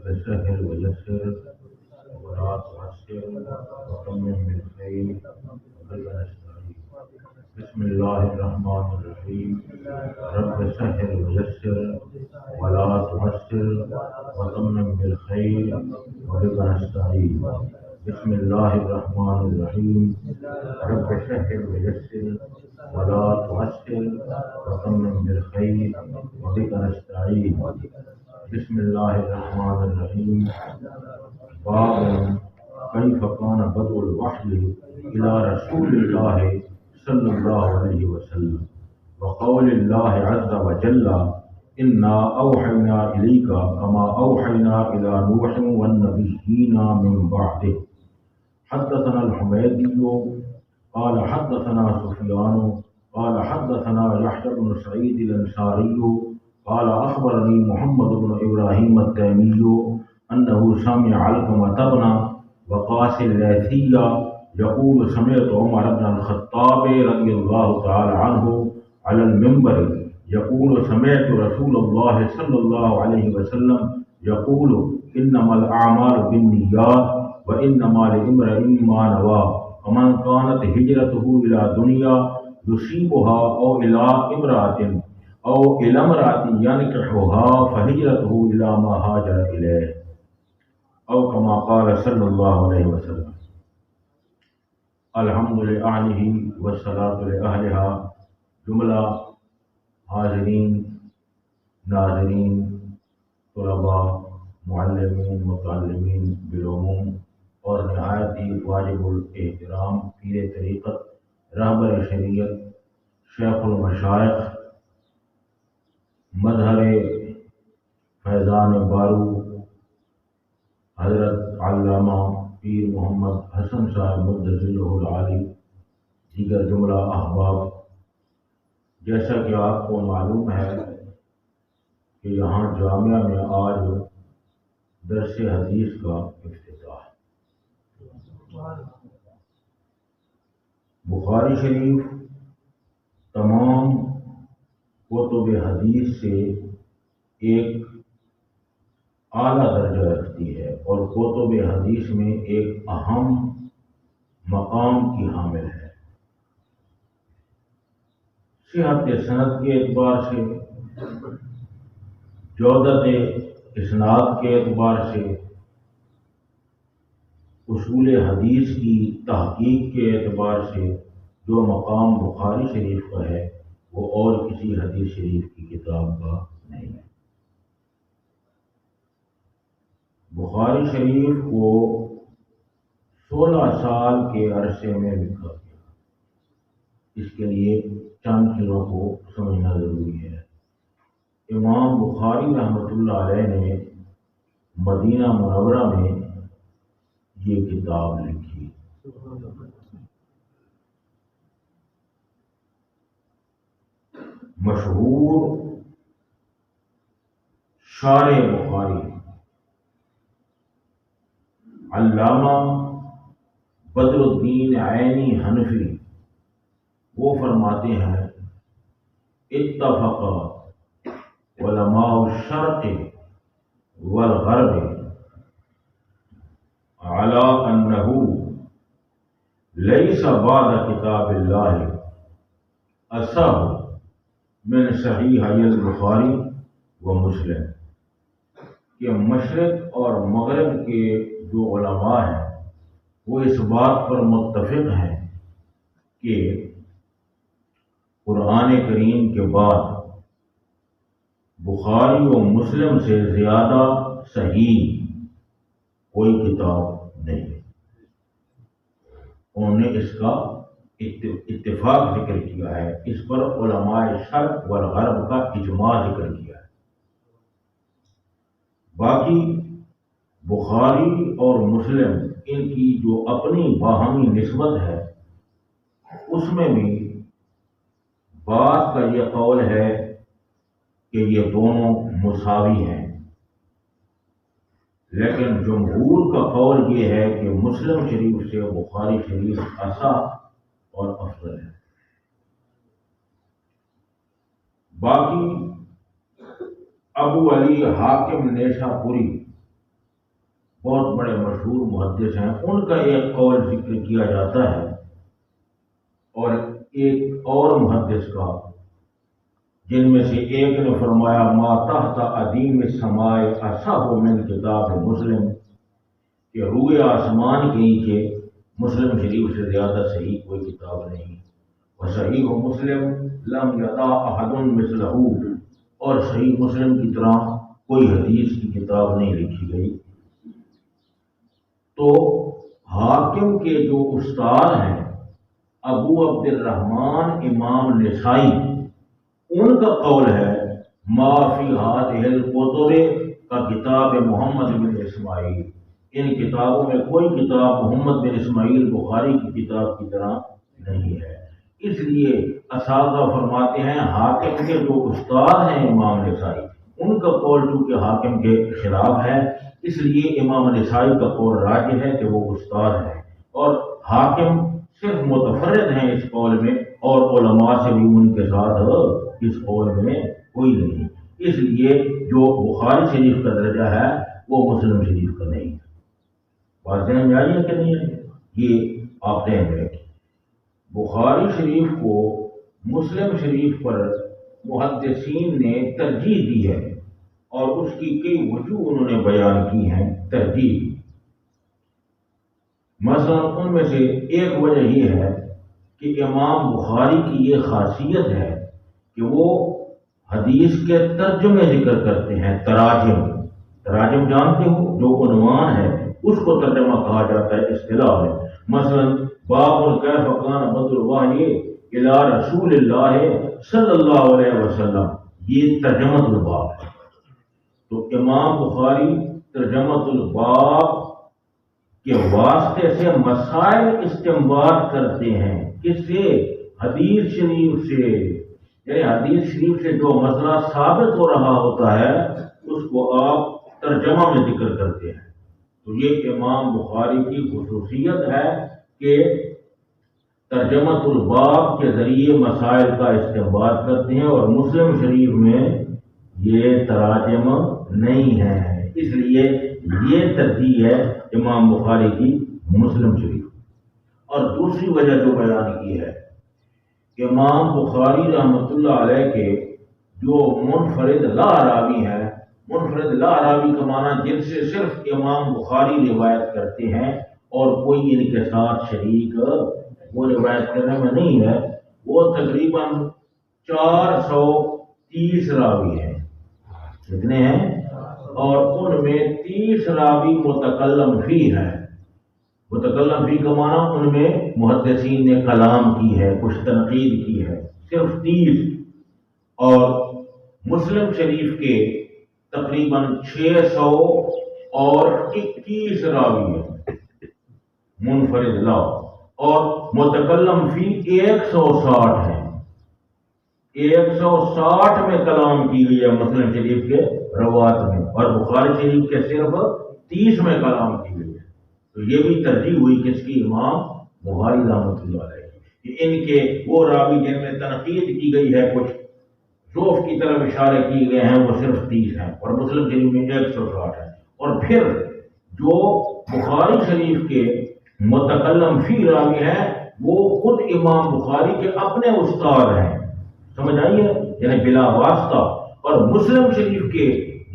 رب سهل ويسر ولا تعسر وتمم بالخير وبك نستعين. بسم الله الرحمن الرحيم. رب سهل ويسر ولا تعسر وتمم بالخير وبك نستعين. بسم الله الرحمن الرحيم. رب سهل ويسر ولا تعسر وتمم بالخير وبك نستعين. بسم الله الرحمن الرحيم. باب كيف كان بدء الوحي إلى رسول الله صلى الله عليه وسلم وقول الله عز وجل إنا أوحينا إليك كما أوحينا إلى نوح والنبيين من بعده. حدثنا الحميدي قال حدثنا سفيان قال حدثنا يحيى بن سعيد الأنصاري قال أخبرني محمد بن إبراهيم التيمي أنه سمع علقمة بن وقاص الليثي يقول سمعت عمر بن الخطاب رضي الله تعالى عنه على المنبر يقول سمعت رسول الله صلى الله عليه وسلم يقول إنما الأعمال بالنيات وإنما لامرئ ما نوى ومن كانت هجرته إلى دنيا يصيبها أو إلى امرأة ينكحها فهجرته إلى ما هاجر إليه أو كما قال صلى الله عليه وسلم. الحمد لله والصلاة لأهلها. جملہ حاضرین، ناظرین، طلباء، معلمین، متعلمین بالعموم اور نہایت ہی واجب الاحترام پیر طریقت، رہبر شریعت، شیخ المشائخ، مظہر فیضان بارو حضرت علامہ پیر محمد حسن صاحب مدث اللہ العالی، دیگر جملہ احباب، جیسا کہ آپ کو معلوم ہے کہ یہاں جامعہ میں آج درس حدیث کا افتتاح ہے۔ بخاری شریف تمام کتب حدیث سے ایک اعلیٰ درجہ رکھتی ہے اور کتب حدیث میں ایک اہم مقام کی حامل ہے۔ صحت سند کے اعتبار سے، جودت اسناد کے اعتبار سے، اصول حدیث کی تحقیق کے اعتبار سے جو مقام بخاری شریف کا ہے وہ اور کسی حدیث شریف کی کتاب کا نہیں ہے۔ بخاری شریف کو 16 سال کے عرصے میں لکھا گیا۔ اس کے لیے چند چیزوں کو سمجھنا ضروری ہے۔ امام بخاری رحمۃ اللہ علیہ نے مدینہ منورہ میں یہ کتاب لکھی۔ مشہور شارح بخاری علامہ بدر الدین عینی حنفی وہ فرماتے ہیں اتفق علماء الشرق والغرب على انه ليس بعد کتاب اللہ اصح من صحیحی البخاری و مسلم، کہ مشرق اور مغرب کے جو علماء ہیں وہ اس بات پر متفق ہیں کہ قرآن کریم کے بعد بخاری و مسلم سے زیادہ صحیح کوئی کتاب نہیں۔ انہوں نے اس کا اتفاق ذکر کیا ہے، اس پر علماء شرق والغرب کا اجماع ذکر کیا ہے۔ باقی بخاری اور مسلم ان کی جو اپنی باہمی نسبت ہے اس میں بھی بعض کا یہ قول ہے کہ یہ دونوں مساوی ہیں، لیکن جمہور کا قول یہ ہے کہ مسلم شریف سے بخاری شریف اصح اور افضل ہے۔ باقی ابو علی حاکم نیشاپوری بہت بڑے مشہور محدث ہیں، ان کا ایک قول ذکر کیا جاتا ہے اور ایک اور محدث کا، جن میں سے ایک نے فرمایا ما تحت عدیم السماء اصح من کتاب مسلم، کہ روئے آسمان کے نیچے مسلم شریف سے زیادہ صحیح کوئی کتاب نہیں، وصحیح مسلم لم یضع احد مثلہ، اور صحیح مسلم کی طرح کوئی حدیث کی کتاب نہیں لکھی گئی۔ تو حاکم کے جو استاد ہیں ابو عبد الرحمن امام نسائی، ان کا قول ہے ما فی هذه الکتب کا کتاب محمد بن اسماعیل، ان کتابوں میں کوئی کتاب محمد بن اسماعیل بخاری کی کتاب کی طرح نہیں ہے۔ اس لیے اساتذہ فرماتے ہیں حاکم کے جو استاد ہیں امام نسائی، ان کا قول چونکہ حاکم کے خلاف ہے، اس لیے امام نسائی کا قول راجح ہے کہ وہ استاد ہے، اور حاکم صرف متفرد ہیں اس قول میں، اور علماء سے بھی ان کے ساتھ اس قول میں کوئی نہیں، اس لیے جو بخاری شریف کا درجہ ہے وہ مسلم شریف کا نہیں ہے۔ بات ذہن میں آئی ہے کہ نہیں ہے؟ یہ آپ ذہن میں رکھیں، بخاری شریف کو مسلم شریف پر محدثین نے ترجیح دی ہے، اور اس کی کئی وجوہ انہوں نے بیان کی ہیں ترجیح۔ مثلا ان میں سے ایک وجہ یہ ہے کہ امام بخاری کی یہ خاصیت ہے کہ وہ حدیث کے ترجمے ذکر کرتے ہیں، تراجم جانتے ہو، جو عنوان ہے اس کو ترجمہ کہا جاتا ہے اصطلاح میں۔ مثلا باب کیف کان بدء الوحی الی رسول اللہ صلی اللہ علیہ وسلم، یہ ترجمۃ الباب ہے۔ تو امام بخاری ترجمۃ الباب کے واسطے سے مسائل استنباط کرتے ہیں، کس سے؟ حدیث شریف سے، یعنی حدیث شریف سے جو مسئلہ ثابت ہو رہا ہوتا ہے اس کو آپ ترجمہ میں ذکر کرتے ہیں۔ تو یہ امام بخاری کی خصوصیت ہے کہ ترجمۃ الباب کے ذریعے مسائل کا استنباط کرتے ہیں، اور مسلم شریف میں یہ تراجم نہیں ہے، اس لیے یہ ترجیح ہے امام بخاری کی مسلم شریف۔ اور دوسری وجہ جو بیان کی ہے، امام بخاری رحمۃ اللہ علیہ کے جو منفرد لا راوی ہیں، منفرد لا راوی کا معنی جن سے صرف امام بخاری روایت کرتے ہیں اور کوئی ان کے ساتھ شریک وہ روایت کرنے میں نہیں ہے، وہ تقریباً 430 راوی ہیں۔ کتنے ہیں؟ اور ان میں 30 راوی متکلم فی ہیں۔ متکلم فی کا معنی ان میں محدثین نے کلام کی ہے، کچھ تنقید کی ہے، صرف 30۔ اور مسلم شریف کے تقریباً 621 راوی ہیں منفرد لا، اور متکلم فی 160 ہیں۔ 160 میں کلام کی گئی ہے مسلم شریف کے روات میں، اور بخاری شریف کے صرف 30 میں کلام کی گئی ہے۔ تو یہ بھی ترجیح ہوئی کس کی؟ امام بخاری رحمۃ اللہ علیہ کی، کہ ان کے وہ راوی جن میں تنقید کی گئی ہے، کچھ ضعف کی طرف اشارے کیے گئے ہیں، وہ صرف 30 ہیں، اور مسلم شریف میں 160 ہیں۔ اور پھر جو بخاری شریف کے متکلم فی راوی ہیں وہ خود امام بخاری کے اپنے استاد ہیں، سمجھ آئی ہے؟ یعنی بلا واسطہ۔ اور مسلم شریف کے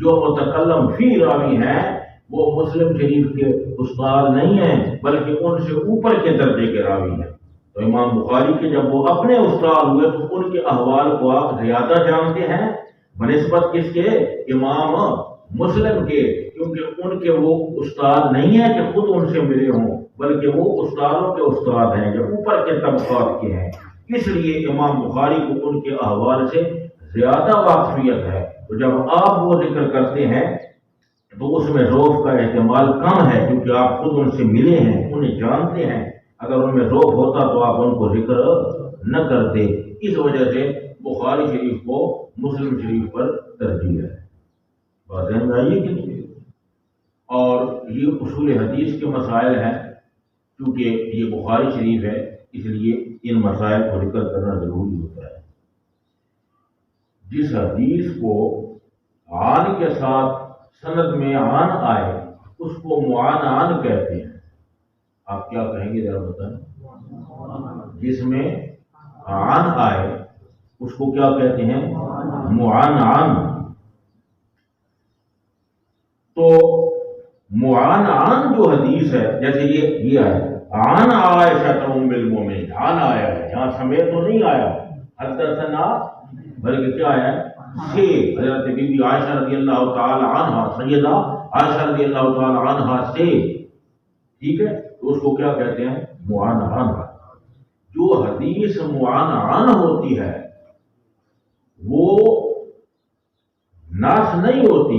جو متکلم فی راوی ہیں وہ مسلم شریف کے استاد نہیں ہیں، بلکہ ان سے اوپر کے درجے کے راوی ہیں۔ تو امام بخاری کے جب وہ اپنے استاد ہوئے تو ان کے احوال کو آپ زیادہ جانتے ہیں بنسبت کس کے؟ امام مسلم کے، کیونکہ ان کے وہ استاد نہیں ہیں کہ خود ان سے ملے ہوں، بلکہ وہ استادوں کے استاد ہیں جو اوپر کے طبقات کے ہیں، اس لیے امام بخاری کو ان کے احوال سے زیادہ واقفیت ہے۔ تو جب آپ وہ ذکر کرتے ہیں تو اس میں ضعف کا احتمال کم ہے، کیونکہ آپ خود ان سے ملے ہیں، انہیں جانتے ہیں۔ اگر ان میں ضعف ہوتا تو آپ ان کو ذکر نہ کرتے، اس وجہ سے بخاری شریف کو مسلم شریف پر ترجیح ہے۔ بات ذہن میں آئیے کہ نہیں؟ اور یہ اصول حدیث کے مسائل ہیں، کیونکہ یہ بخاری شریف ہے اس لیے ان مسائل کو ذکر کرنا ضروری ہوتا ہے۔ جس حدیث کو عان کے ساتھ سند میں عان آئے اس کو معانعان کہتے ہیں. آپ کیا کہیں گے ذرا بتائیں؟ جس میں عن آئے اس کو کیا کہتے ہیں؟ معانعان. تو معانعان جو حدیث ہے، جیسے یہ ہے عن عائشہ ام المومنین، عن آیا ہے، یہاں سمیت تو نہیں آیا حدثنا، بلکہ کیا ہے سے. حضرت بی بی عائشہ رضی اللہ تعالی عنہا، سیدہ عائشہ رضی اللہ تعالی عنہا سے، ٹھیک ہے. تو اس کو کیا کہتے ہیں؟ معانعان. جو حدیث معانعان ہوتی ہے وہ ناس نہیں ہوتی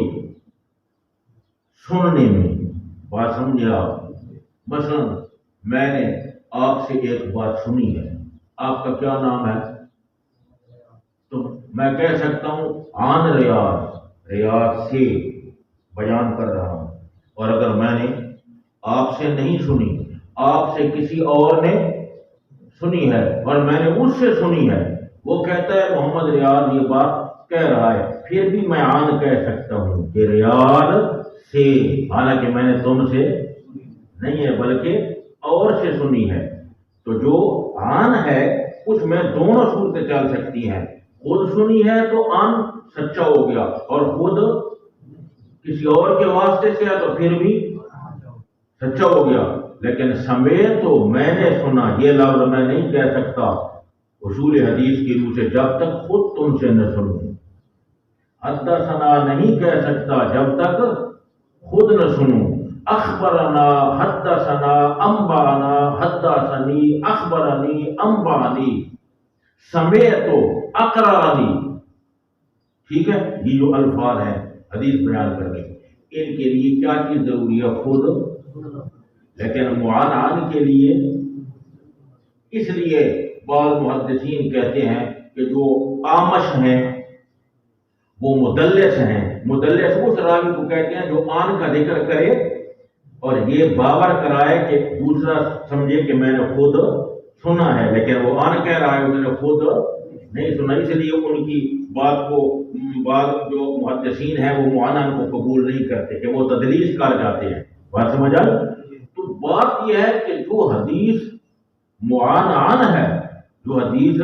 سننے میں. بات سمجھے آپ؟ مثلا میں نے آپ سے ایک بات سنی ہے، آپ کا کیا نام ہے؟ تو میں کہہ سکتا ہوں عن ریاض سے بیان کر رہا ہوں. اور اگر میں نے آپ سے نہیں سنی، آپ سے کسی اور نے سنی ہے اور میں نے اس سے سنی ہے، وہ کہتا ہے محمد ریاض یہ بات کہہ رہا ہے، پھر بھی میں عن کہہ سکتا ہوں کہ ریاض سے، حالانکہ میں نے تم سے نہیں ہے بلکہ اور سے سنی ہے. تو جو عن ہے اس میں دونوں صورتیں چل سکتی ہیں. خود سنی ہے تو عن سچا ہو گیا، اور خود کسی اور کے واسطے سے ہے تو پھر بھی سچا ہو گیا. لیکن سمیت تو میں نے سنا یہ لفظ میں نہیں کہہ سکتا اصول حدیث کی روح سے جب تک خود تم سے نہ سنوں. حدثنا نہیں کہہ سکتا جب تک خود نہ سنوں. اخبرنا، حدثنا، انبانا، حدثنی، اخبرنی، انبانی، سمیت اقرارنی. ٹھیک ہے، یہ جو الفاظ ہیں حدیث بیان کرنے کے، ان کے لیے کیا چیز ضروری ہے؟ خود. لیکن معانعان کے لیے، اس لیے بعض محدثین کہتے ہیں کہ جو آمش ہیں وہ مدلس ہیں. مدلس اس راوی کو کہتے ہیں جو عن کا ذکر کرے اور یہ باور کرائے کہ دوسرا سمجھے کہ میں نے خود سنا ہے، لیکن وہ عن کہہ رہا ہے، اس نے خود نہیں سنا. اس لیے ان کی بات کو بعض جو محدثین ہیں وہ معانعان کو قبول نہیں کرتے کہ وہ تدلیس کر جاتے ہیں. بات سمجھ آئی؟ تو بات یہ ہے کہ جو حدیث معانعان ہے، جو حدیث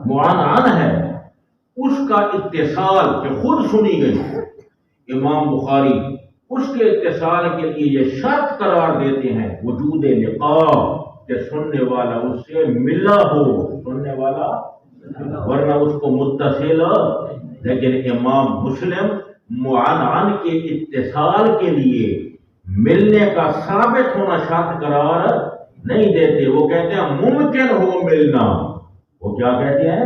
معانعان ہے، اس کا اتصال کہ خود سنی گئی، امام بخاری اس کے اتصال کے لیے یہ شرط قرار دیتے ہیں وجود لقاء، کہ سننے والا اس سے ملا ہو، سننے والا، ورنہ اس کو متصل. لیکن امام مسلم معانعان کے اتصال کے لیے ملنے کا ثابت ہونا شرط قرار نہیں دیتے. وہ کہتے ہیں ممکن ہو ملنا. وہ کیا کہتے ہیں؟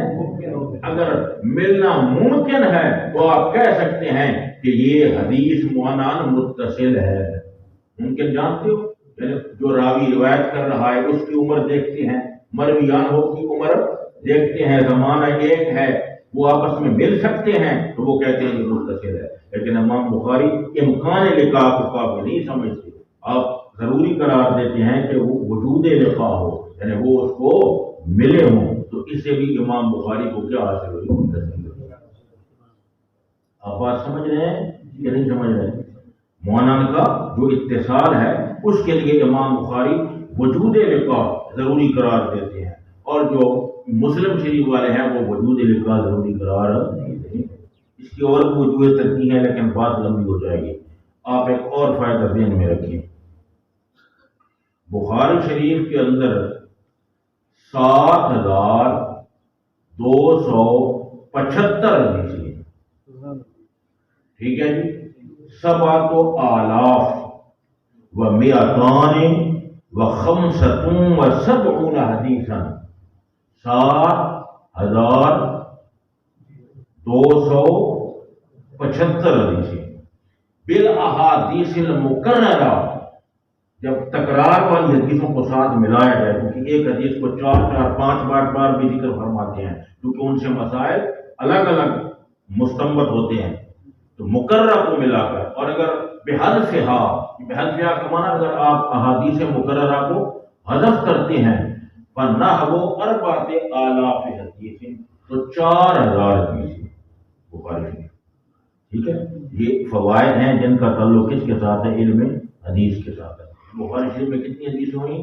اگر ملنا ممکن ہے تو آپ کہہ سکتے ہیں کہ یہ حدیث معانعان متصل ہے. ممکن جانتے ہو، یعنی جو راوی روایت کر رہا ہے اس کی عمر دیکھتے ہیں، مرویان ہو کی عمر دیکھتے ہیں، زمانہ ایک ہے، وہ آپس میں مل سکتے ہیں تو وہ کہتے ہیں یہ متصل ہے. لیکن امام بخاری امکان لقاء کو کافی نہیں سمجھتے. آپ ضروری قرار دیتے ہیں کہ وہ وجود لقاء ہو، یعنی وہ اس کو ملے ہوں. تو اس سے بھی امام بخاری کو کیا حاصل ہوئی؟ متصل. آپ بات سمجھ رہے ہیں کہ نہیں سمجھ رہے ہیں؟ معانعان کا جو اتصال ہے اس کے لیے امام بخاری وجود لقاء ضروری قرار دیتے ہیں، اور جو مسلم شریف والے ہیں وہ وجود لقاء ضروری قرار دیتے ہیں. اس کی اور وجوہیں ترتی ہیں لیکن بات لمبی ہو جائے گی. آپ ایک اور فائدہ ذہن میں رکھیں. بخاری شریف کے اندر 7,275 حدیثیں، ٹھیک ہے جی، 7,000 و 275 حدیثاً، 7,275 حدیثیں. بالاحادیث المکررہ، جب تکرار والی حدیثوں کو ساتھ ملایا جائے، کیونکہ ایک حدیث کو 4-5 بار بھی ذکر فرماتے ہیں کیونکہ ان سے مسائل الگ الگ مستنبط ہوتے ہیں، تو مکررہ کو ملا کر. اور اگر بحذفھا کا معنی اگر آپ احادیث مکررہ کو حذف کرتے ہیں، فنحو 4,000 حدیث، تو 4,000 حدیث بخاری شریف. ٹھیک ہے، یہ فوائد ہیں جن کا تعلق کس کے ساتھ ہے؟ علم حدیث کے ساتھ ہے۔ بخاری شریف میں کتنی حدیث ہوئی؟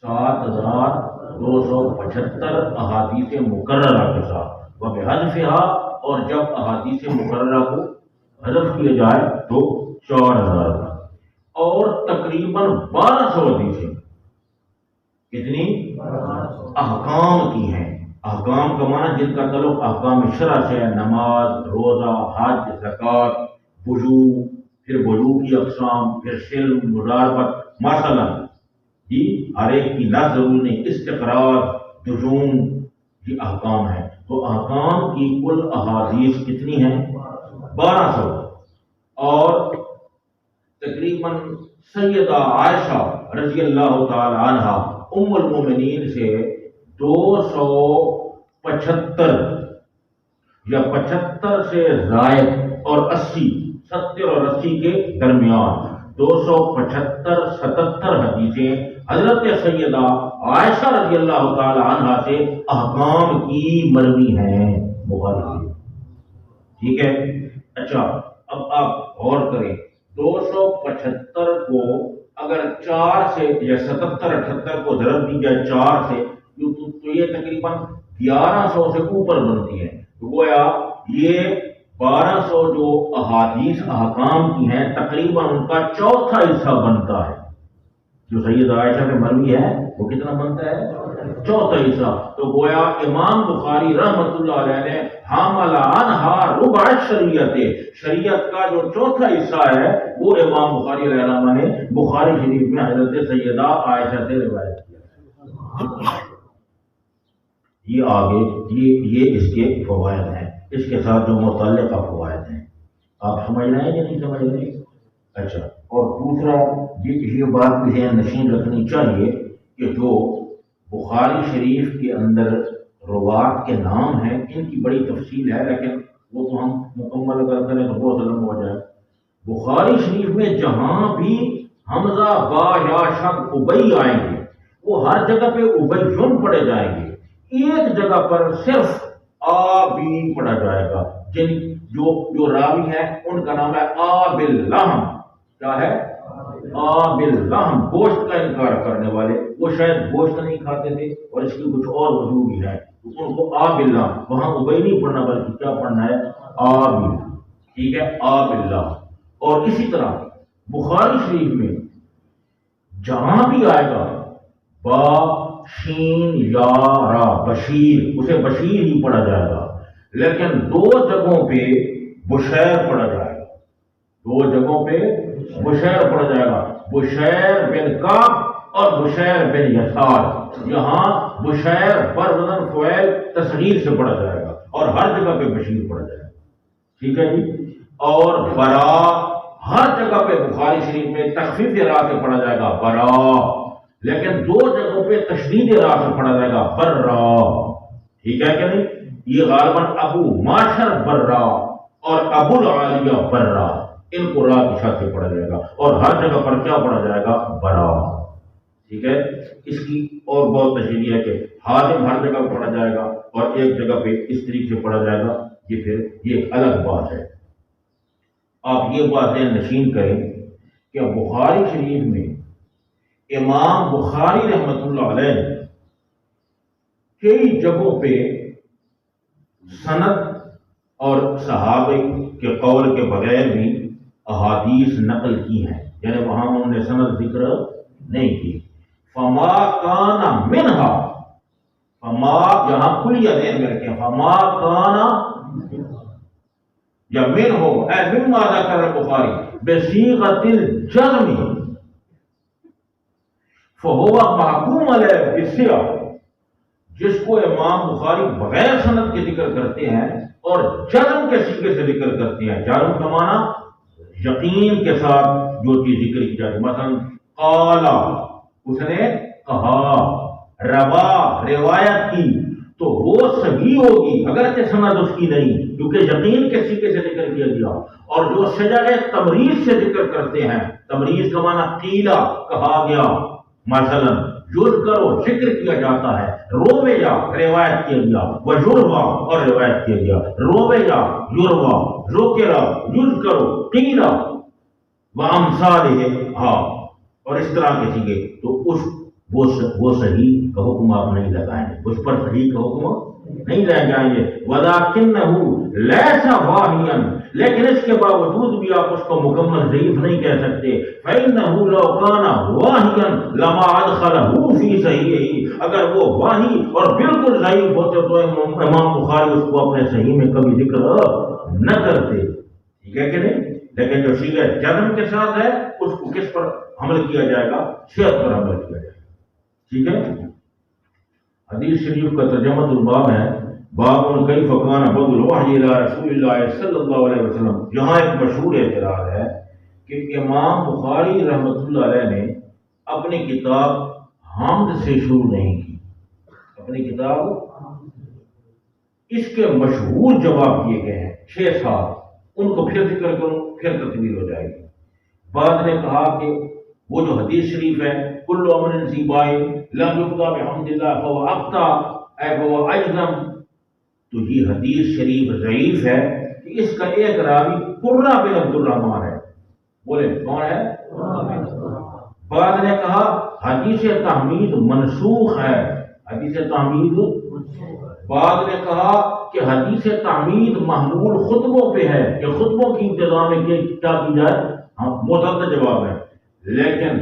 7275 احادیث مکررہ کے ساتھ، وبحذفها، اور جب احادیث مکررہ کو حذف کیا جائے تو 4000 کا، اور تقریباً 1200 حدیثیں کتنی احکام کی ہیں۔ احکام کا معنی جن کا تعلق احکام شرع سے ہے، نماز، روزہ، حج، زکوٰۃ، وضو، پھر وضو کی اقسام، پھر سلم، مضاربت، مثلا ہر ایک کی لفظ ضرور نہیں، استقرار، نجوم، یہ احکام ہیں۔ تو احکام کی کل احادیث کتنی ہیں؟ 1200، اور تقریباً سیدہ عائشہ رضی اللہ تعالی عنہ ام المومنین سے 275 یا 75 سے زائد اور 80، 70 اور 80 کے درمیان 275-77 حدیثیں حضرت سیدہ عائشہ رضی اللہ تعالی عنہ سے احکام کی مروی ہیں بخاری سے۔ ٹھیک ہے؟ اچھا، اب آپ غور کریں، 275 کو اگر 4 سے یا 77-78 کو ضرب دی جائے 4 سے تو یہ تقریباً 1100 سے اوپر بنتی ہے۔ تو گویا یہ 1200 جو احادیث احکام کی ہیں تقریباً ان کا چوتھا حصہ بنتا ہے۔ جو سیدہ عائشہ میں مروی ہے وہ کتنا بنتا ہے؟ چوتھا حصہ۔ تو گویا امام بخاری رحمۃ اللہ علیہ نے حامل عنہا ربع شریعت، شریعت کا جو چوتھا حصہ ہے وہ امام بخاری علیہ السلام نے بخاری شریف میں حضرت سیدہ عائشہ سے روایت کیا۔ یہ آگے یہ اس کے فوائد ہیں، اس کے ساتھ جو متعلقہ فوائد ہیں، آپ سمجھ رہے ہیں یا نہیں سمجھ رہے؟ اچھا، اور دوسرا یہ بات بھی ذہن نشین رکھنی چاہیے کہ جو بخاری شریف کے اندر روات کے نام ہیں ان کی بڑی تفصیل ہے، لیکن وہ تو ہم مکمل اگر کریں تو بہت علم ہو جائے۔ بخاری شریف میں جہاں بھی حمزہ با یا شد ابئی آئیں گے وہ ہر جگہ پہ ابیون پڑھے جائیں گے، ایک جگہ پر صرف آبی پڑھا جائے گا۔ جو راوی ہیں ان کا نام ہے آب اللحم۔ کیا ہے؟ آب اللحم، گوشت کا انکار کرنے والے، وہ شاید گوشت نہیں کھاتے تھے اور اس کی کچھ اور وجوہ بھی ہے، ان کو آب اللحم، وہاں ابئی نہیں پڑھنا بلکہ کیا پڑھنا ہے؟ آب۔ ٹھیک ہے، آب اللحم۔ اور اسی طرح بخاری شریف میں جہاں بھی آئے گا با شین یا را، بشیر، اسے بشیر ہی پڑھا جائے گا، لیکن 2 جگہوں پہ بشیر پڑھا جائے گا، 2 جگہوں پہ بشیر پڑھا جائے گا، بشیر بن کعب اور بشیر بن یسار۔ یہاں بشیر پر وزن فعیل تصغیر سے پڑھا جائے گا اور ہر جگہ پہ بشیر پڑھا جائے گا۔ ٹھیک ہے جی؟ اور برا ہر جگہ پہ بخاری شریف میں تخفیف را سے پڑھا جائے گا برا، لیکن 2 جگہوں پہ تشدید را سے پڑھا جائے گا برا۔ ٹھیک ہے کہ نہیں؟ یہ غالباً ابو معاشر برا اور ابو العالیہ برا، ان کو را کی شاد سے پڑھا جائے گا، اور ہر جگہ پر کیا پڑھا جائے گا؟ برا۔ ٹھیک ہے؟ اس کی اور بہت تشریح ہے کہ حاضم ہر جگہ پڑھا جائے گا اور ایک جگہ پہ اس طریقے سے پڑھا جائے گا، یہ پھر یہ ایک الگ بات ہے۔ آپ یہ باتیں نشین کریں کہ بخاری شریف میں امام بخاری رحمۃ اللہ علیہ کئی جگہوں پہ سند اور صحابہ کے قول کے بغیر بھی احادیث نقل کی ہیں، یعنی وہاں انہوں نے سند ذکر نہیں کی۔ فما کان منہا، فما یہاں کلیہ ذہن میں رکھیں، فما کان یا من ہو اے مما ذکر البخاری بصیغۃ الجزم فہو محکوم علیہ بالصحہ، جس کو امام بخاری بغیر سند کے ذکر کرتے ہیں اور جزم کے صیغے سے ذکر کرتے ہیں۔ جزم کا معنی یقین کے ساتھ جو چیز ذکر کی جاتی ہے، مثلا قال، اس نے کہا، روا، روایت کی، تو وہ صحیح ہوگی اگرچہ سند اس کی نہیں، کیونکہ یقین کے صیغے سے ذکر کیا گیا۔ اور جو سجائے تمریض سے ذکر کرتے ہیں، تمریض کا معنی قیلا، کہا گیا، مثلا یذ کرو، ذکر کیا جاتا ہے، رویا، روایت کیا گیا، ویروا، اور روایت کیا گیا، رویا، یروا، ذکر یذکر قیل وامثالہ ہاں اور اس طرح کے سیگے، تو وہ صحیح کا حکم آپ نہیں لگائیں گے، اس پر صحیح کا حکم نہیں لے جائیں گے۔ وَلَٰكِنَّهُ لَيْسَ وَاهِيًا، لیکن اس کے باوجود بھی آپ اس کو مکمل ضعیف نہیں کہہ سکتے۔ فَإِنَّهُ لَوْ كَانَ وَاهِيًا لَمَا أَدْخَلَهُ فِي صَحِيحِهِ، اگر وہ واہی اور بالکل ضعیف ہوتے تو امام بخاری اس کو اپنے صحیح میں کبھی ذکر نہ کرتے، ٹھیک ہے کہ نہیں؟ لیکن جو صیغہ جزم کے ساتھ ہے اس کو کس پر عمل کیا جائے گا؟ صحت پر عمل کیا جائے گا، ٹھیک ہے۔ حدیث شریف کا ترجمہ الباب ہے، باب کیف کان بدء الوحی الی رسول اللہ صلی اللہ علیہ وسلم۔ یہاں ایک مشہور اعتراض ہے کہ امام بخاری رحمۃ اللہ علیہ نے اپنی کتاب حمد سے شروع نہیں کی، اپنی کتاب اس کے مشہور جواب دیے گئے ہیں 6-7، ان کو پھر ذکر کروں پھر تکمیل ہو جائے گی۔ بعد نے کہا کہ وہ جو حدیث شریف ہے کل امر ذی بال لم یبدا بحمد اللہ فهو اخطا اے وہ اعظم، تو یہ حدیث شریف ضعیف ہے کہ اس کا ایک راوی قرہ بن عبد الرحمن ہے، بولے کون ہے؟ بعد نے کہا حدیث تحمید منسوخ ہے، حدیث تحمید، بعد نے کہا کہ حدیث تعمید محمول خطبوں پہ ہے کہ خطبوں کی ابتدا میں کیا کی جائے، معتدل جواب ہے۔ لیکن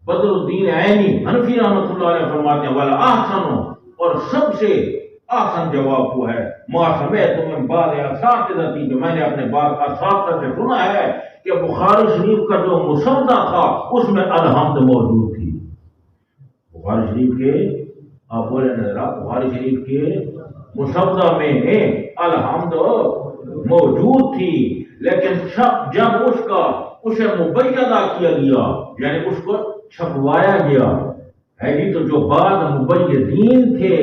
بدر الدین عینی حنفی رحمۃ اللہ علیہ فرماتے ہیں والا احسن، اور سب سے احسن جواب وہ ہے ما سمعت من بعض اساتذتی، جو میں نے اپنے بعض اساتذہ سے سنا ہے کہ بخاری شریف کا جو مسودہ تھا اس میں الحمد موجود تھی۔ بخاری شریف کے آپ بولے ذرا، بخاری شریف کے مسودہ میں الحمد موجود تھی، لیکن جب اسے مبینہ کیا گیا یعنی اس کو چھپوایا گیا ہے جی، تو جو بعد مبیدین تھے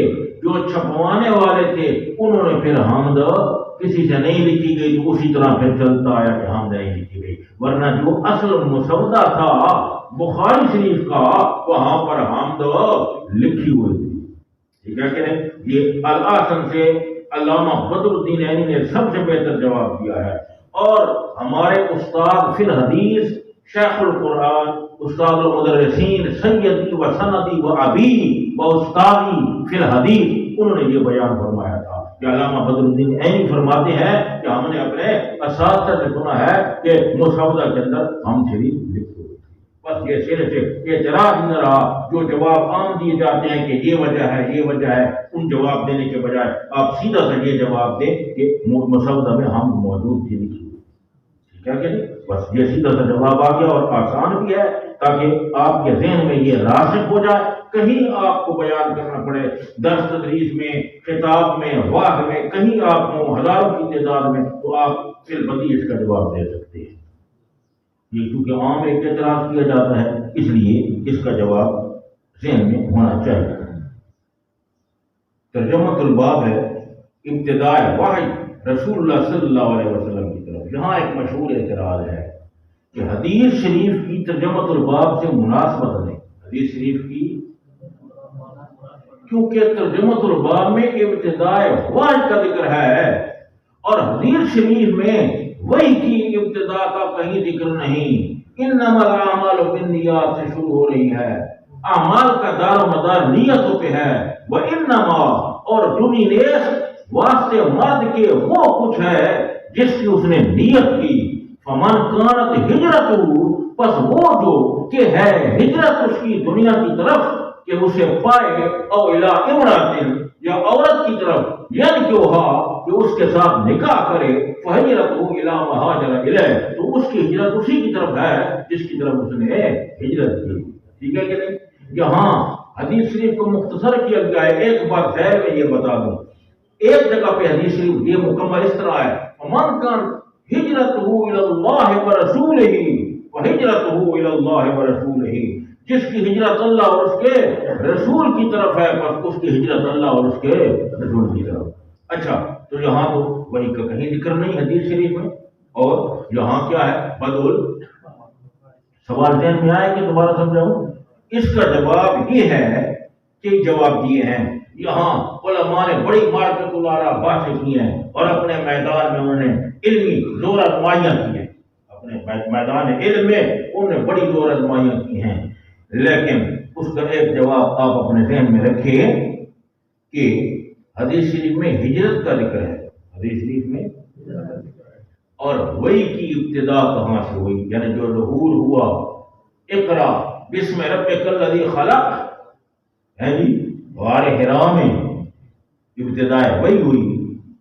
جو چھپوانے والے تھے انہوں نے پھر حمد کسی سے نہیں لکھی گئی تو اسی طرح پھر چلتا آیا کہ حمد نہیں لکھی گئی، ورنہ جو اصل مسودہ تھا بخاری شریف کا وہاں پر حمد لکھی ہوئی تھی، ٹھیک ہے کہ نہیں؟ یہ الاحسن سے علامہ بدر الدین عینی نے سب سے بہتر جواب دیا ہے، اور ہمارے استاد فی الحدیث شیخ القرآن استاد المدرسین سیدی و سندی و ابی و استادی فی الحدیث، انہوں نے یہ بیان فرمایا تھا کہ علامہ بدر الدین عینی فرماتے ہیں کہ ہم نے اپنے اساتذہ سے سنا ہے کہ مسودہ کے اندر ہم شریف لکھے ہوئے تھے۔ بس یہ سرے سے اعتراض نہ رہا، جو جواب عام دیے جاتے ہیں کہ یہ وجہ ہے یہ وجہ ہے، ان جواب دینے کے بجائے آپ سیدھا سا یہ جواب دیں کہ مسودہ میں ہم موجود تھی لکھی ہوئی، ٹھیک ہے کہ نہیں؟ بس یہ سیدھا سا جواب آ گیا اور آسان بھی ہے تاکہ آپ کے ذہن میں یہ راسخ ہو جائے، کہیں آپ کو بیان کرنا پڑے درس تدریس میں، خطاب میں، واعظ میں، کہیں آپ کو ہزاروں کی تعداد میں، تو آپ فی البدیہہ اس کا جواب دے سکتے ہیں۔ یہ چونکہ عام ایک اعتراض کیا جاتا ہے اس لیے اس کا جواب ذہن میں ہونا چاہیے۔ ترجمہ الباب ہے ابتداء وحی رسول اللہ صلی اللہ علیہ وسلم کی طرف۔ یہاں ایک مشہور اعتراض ہے کہ حدیث شریف کی ترجمہ الباب سے مناسبت نہیں، حدیث شریف کی، کیونکہ ترجمہ الباب میں ابتداء وحی کا ذکر ہے اور حدیث شریف میں وحی کی ابتدا کا کہیں ذکر نہیں۔ انما الاعمال بالنیات سے شروع ہو رہی ہے، اعمال کا دار و مدار نیتوں پہ ہے، وانما، اور جنی نیت واسطے مرد کے وہ کچھ ہے جس کی اس نے نیت کی، فمن کانت ہجرت، پس وہ جو کہ ہے ہجرت اس کی دنیا کی طرف کہ اسے پائے، او الی امرأۃ، یا عورت کی طرف ینکحھا کہ اس کے ساتھ نکاح کرے، فہجرتہ الی ما ہاجر الیہ، تو اس کی ہجرت اسی کی طرف ہے جس کی طرف اس نے ہجرت کی، ٹھیک ہے کہ نہیں؟ یہاں حدیث شریف کو مختصر کیا گیا ہے، ایک بار ذہن میں یہ بتا دوں، ایک جگہ پہ حدیث شریف یہ مکمل اس طرح ہے، فمن کان ہجرتہ الی اللہ ورسولہ وہجرتہ الی اللہ ورسولہ، جس کی ہجرت اللہ اور اس کے رسول کی طرف ہے بس اس کی ہجرت اللہ اور اس کے رسول کی طرف۔ اچھا، تو یہاں تو وہی کا کہیں ذکر نہیں حدیث شریف میں، اور یہاں کیا ہے بدل، سوال ذہن میں آئے کہ دوبارہ سمجھاؤں؟ اس کا جواب یہ ہے کہ جواب دیے ہیں یہاں علماء نے بڑی مارکت العرا باتیں کی ہیں اور اپنے میدان میں انہوں نے علمی زور آزمائیاں کی ہیں، اپنے میدان علم میں انہوں نے بڑی زور آزمائیاں کی ہیں، لیکن اس کا ایک جواب آپ اپنے ذہن میں رکھیے کہ حدیث شریف میں ہجرت کا ذکر ہے، حدیث شریف میں، اور وہی کی ابتدا کہاں سے ہوئی، یعنی جو ظہور ہوا اقرا بسم ربک الذی خلق ہے جی غار حرا میں ابتدا وہی ہوئی،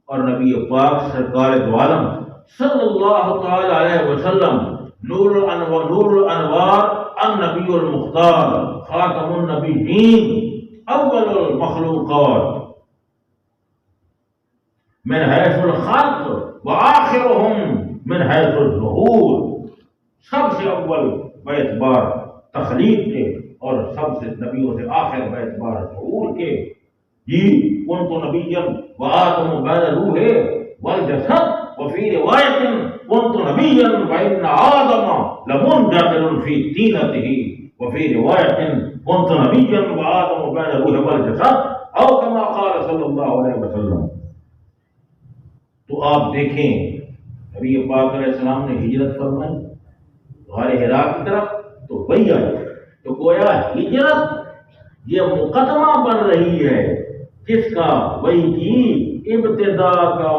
اور نبی پاک سرکار دو عالم صلی اللہ تعالی علیہ وسلم نور الانوار النبی المختار خاتم النبیین اول المخلوقات من حیث الخلق وآخرهم من حیث الظہور، سب سے اول باعتبار تخلیق کے اور سب سے نبیوں سے آخر باعتبار ظہور کے، جی کنت نبیا وآدم بین الروح والجسد وفی روایت کنت نبیا وإن آدم لمنجدل فی طینتہ وفی روایت کنت نبیا وآدم بین الروح والجسد او کما قال صلی اللہ علیہ وسلم۔ تو آپ دیکھیں نبی پاک علیہ السلام نے ہجرت فرمائی غار حرا کی طرف، تو وہی آئی، تو گویا ہجرت یہ مقدمہ بن رہی ہے جس کا وہی کی ابتدا کا،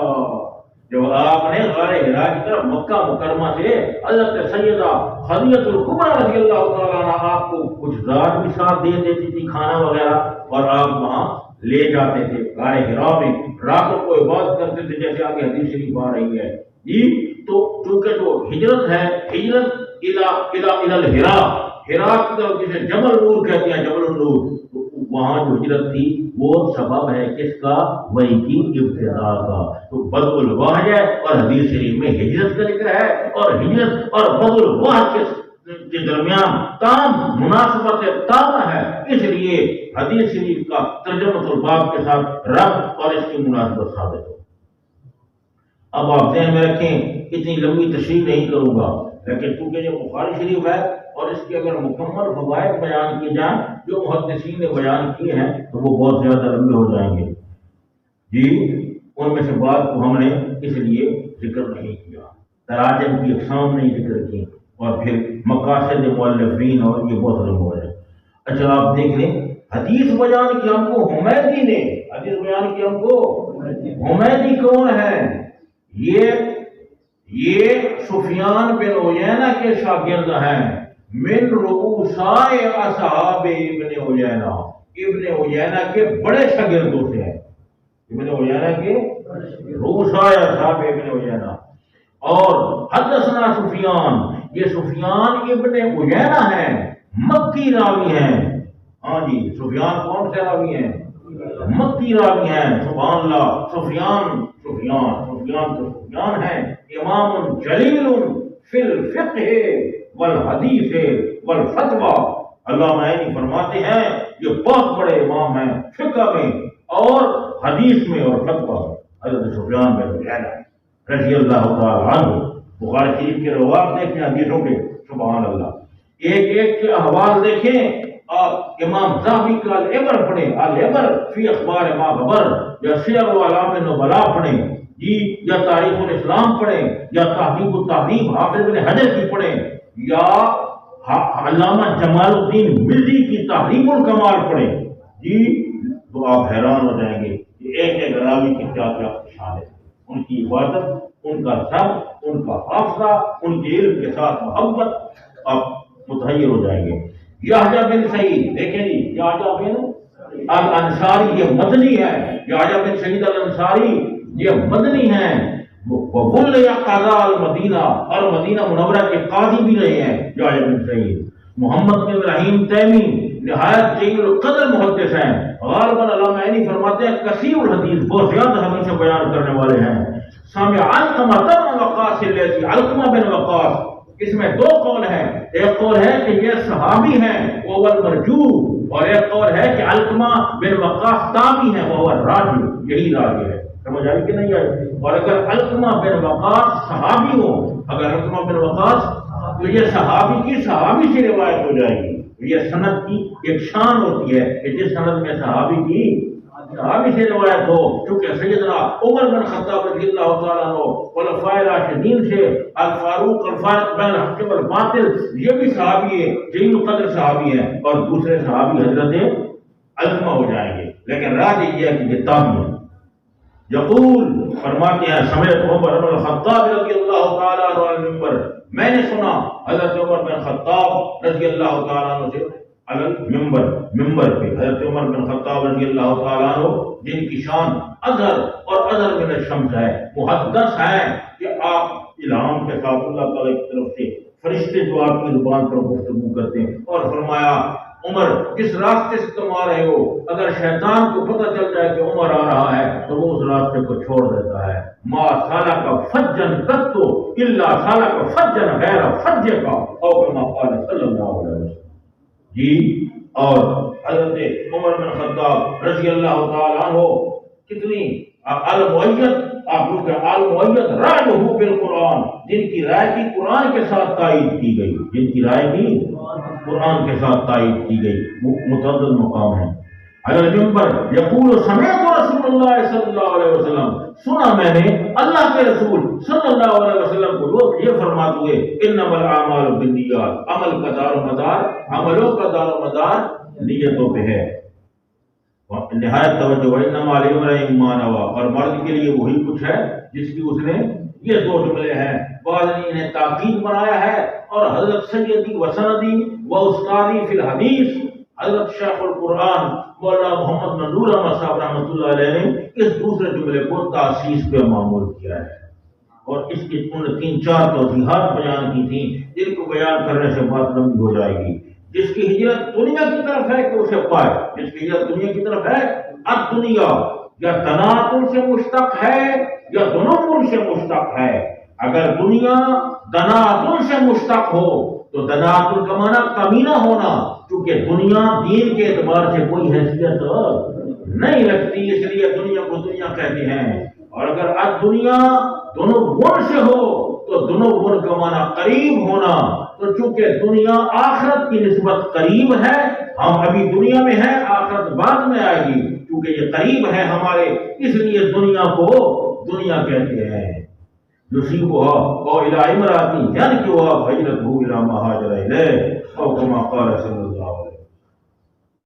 جو آپ نے غار حرا کی طرف مکہ مکرمہ سے حضرت سیدہ خدیجہ الکبریٰ رضی اللہ تعالیٰ عنہ آپ کو کچھ ذات بھی ساتھ دے دیتی تھی کھانا وغیرہ، اور آپ وہاں لے جاتے تھے غار حرا میں، راتوں کو عبادت کرتے تھے جیسے آگے حدیث شریف آ رہی ہے جی۔ تو چونکہ جو ہجرت ہے، ہجرت الى الحرا، حرا کی طرف جسے جبل نور کہتے ہیں، جبل النور، تو وہاں جو ہجرت تھی وہ سبب ہے کس کا؟ وحی کی ابتدا کا۔ تو بدء الوحی ہے اور حدیث شریف میں ہجرت کا ذکر ہے، اور ہجرت اور بدء الوحی کے درمیان تام مناسبت تام ہے، اس لیے حدیث شریف کا ترجمۃ الباب کے ساتھ ربط اور اس کی مناسبت ثابت ہو۔ اب آپ ذہن میں رکھیں، اتنی لمبی تشریح نہیں کروں گا، لیکن چونکہ یہ بخاری شریف ہے اور اس کے اگر مکمل فوائد بیان کیے جائیں جو محدثین نے بیان کیے ہیں تو وہ بہت زیادہ لمبے ہو جائیں گے جی۔ ان میں سے بعض کو ہم نے اس لیے ذکر نہیں کیا، تراجم کی اقسام نہیں ذکر کی، اور پھر مقاصد مؤلفین، اور یہ بہت لمبا ہو جائے۔ اچھا آپ دیکھ لیں، حدیث بیان کی ہم کو حمیدی نے، حدیث بیان کی ہم کو حمیدی کون ہے؟ یہ سفیان بن عیینہ کے شاگرد ہیں، من رؤوسائے اصحاب ابن عیینہ، ابن عیینہ کے بڑے شاگردوں سے ہیں، ابن عیینہ کے رؤوسائے اصحاب ابن عیینہ۔ اور حدثنا سفیان، یہ سفیان ابن عیینہ ہیں، مکی راوی ہیں، ہاں جی، سفیان کون سے راوی ہیں؟ مکی راوی ہیں، سبحان اللہ، سفیان ہیں، امام جلیل فی الفقہ والحدیث والفتوى۔ علامہ عینی فرماتے ہیں یہ بہت بڑے امام ہیں فقہ میں اور حدیث میں اور فتویٰ میں، حضرت سفیان بن عیینہ رضی اللہ تعالی عنہ۔ بخاری شریف کے رواب دیکھیں حدیثوں کے، سبحان اللہ، ایک ایک کے احوال دیکھیں آپ۔ امام ذہبی کا العبر پڑھیں، العبر فی اخبار ما خبر، یا سیر و اعلام النبلاء پڑھیں جی، یا تاریخ الاسلام پڑھیں، یا تہذیب التہذیب حافظ بن حجر کی پڑھیں، یا علامہ جمال الدین ملدی کی تہذیب الکمال پڑھیں جی، تو آپ حیران ہو جائیں گے کہ ایک ایک راوی کی کیا کیا شان ہے، ان کی عبادت، ان کا سب، ان کا حافظہ، ان کے علم کے ساتھ محبت، آپ متحیر ہو جائیں گے۔ یحییٰ بن سعید، دیکھیں جی، یحییٰ بن الانصاری، یہ مدنی ہے، یحییٰ بن سعید الانصاری یہ مدنی ہیں، وَوُلِّيَ قَضَاءَ الْمَدِینَہ، اور مدینہ منورہ کے قاضی بھی رہے ہیں یحییٰ بن سعید۔ محمد بن رحیم تیمی نہایت جلیل القدر محدث ہیں، غالباً علامہ عینی فرماتے ہیں کثیر الحدیث، بہت زیادہ حدیثیں بیان کرنے والے ہیں۔ سامع علقمہ بن وقاص اللیثی، علقمہ بن وقاص، اس میں دو قول ہیں، ایک قول ہے کہ یہ صحابی ہیں وہ مرجو، اور ایک قول ہے کہ علقمہ بن وقاص تابعی ہیں وہ راجو، یہی راجی ہے، سمجھ آئی کہ نہیں آئی؟ اور اگر علقمہ بن وقاص صحابی ہو، اگر علقمہ بن وقاص، تو یہ صحابی کی صحابی سے روایت ہو جائے گی۔ یہ سند کی ایک شان ہوتی ہے کہ جس سند میں صحابی کی صحابی سے روایت ہو، چونکہ سیدنا عمر بن خطاب رضی اللہ تعالیٰ عنہ خلفائے راشدین سے الفاروق الفارق بین الحق والباطل، یہ بھی صحابی ہے، جلیل القدر صحابی ہے، اور دوسرے صحابی حضرت علمہ ہو جائیں گے، لیکن راج یہ ہے کہ یہ تابعی ہے۔ یقول فرماتے ہیں سمعت عمر بن الخطاب رضی اللہ تعالیٰ عنہ علی المنبر، میں نے سنا حضرت عمر بن خطاب رضی اللہ تعالیٰ عنہ سے علی المنبر، ممبر پہ حضرت عمر بن خطاب رضی اللہ تعالیٰ عنہ جن کی شان اظہر اور اظہر من الشمس ہے، محدث ہے کہ آپ الہام کے ساتھ اللہ تعالیٰ کی طرف سے فرشتے جو آپ کی زبان پر گفتگو کرتے ہیں، اور فرمایا عمر جس راستے سے تم آ رہے ہو، اگر شیطان کو پتہ چل جائے کہ عمر آ رہا ہے تو وہ اس راستے کو چھوڑ دیتا ہے۔ ما سالک فجا قط الا سالک فجا غیر فجک او کما قال صلی اللہ علیہ وسلم۔ جی، اور حضرت عمر بن خطاب رضی اللہ تعالیٰ عنہ کتنی المؤید، آپ لوگ المؤید رائے بالقرآن، جن کی رائے کی قرآن کے ساتھ تائید کی گئی، جن کی رائے کی قرآن کے ساتھ تائید کی گئی، متعدد مقام ہیں۔ اگر منبر یقول سمعت رسول اللہ صلی اللہ علیہ وسلم، سنا میں نے اللہ کے رسول صلی اللہ علیہ وسلم کو لوگ یہ فرماتے ہوئے انما الاعمال بالنیات، عمل کا دار و مدار، عملوں کا دار و مدار نیتوں پہ ہے۔ نہایت توجہ، انما لامرئ ما نوى، اور مرد کے لیے وہی کچھ ہے جس کی اس نے، یہ دو جملے ہیں بعض نے تاکید بنایا ہے، اور حضرت سیدی و سندی و استادی فی الحدیث حضرت شیخ القرآن مولانا محمد منظور احمد صاحب رحمۃ اللہ علیہ نے اس دوسرے جملے کو تاسیس پہ معمول کیا ہے، اور اس کی انہوں نے 3-4 توضیحات بیان کی تھیں، جن کو بیان کرنے سے بات لمبی ہو جائے گی۔ جس کی ہجرت دنیا کی طرف ہے کہ اسے پائے، جس کی ہجرت دنیا کی طرف ہے، اب دنیا یا تناطر سے مشتق ہے یا دنور سے مشتق ہے۔ اگر دنیا تناطر سے مشتق ہو تو تناطر کا معنی کمینہ ہونا، کیونکہ دنیا دین کے اعتبار سے کوئی حیثیت نہیں رکھتی، اس لیے دنیا کو دنیا کہتے ہیں۔ اور اگر اب دنیا دنور سے ہو تو دنور کا معنی قریب ہونا، تو چونکہ دنیا آخرت کی نسبت قریب ہے، ہم ابھی دنیا میں ہیں، آخرت بعد میں آئے گی، کیونکہ یہ قریب ہے ہمارے، اس لیے دنیا کو دنیا کہتے ہیں۔ یصیبها او الی امرأة ينكحها فهجرته الی ما هاجر الیہ او کما قال صلی اللہ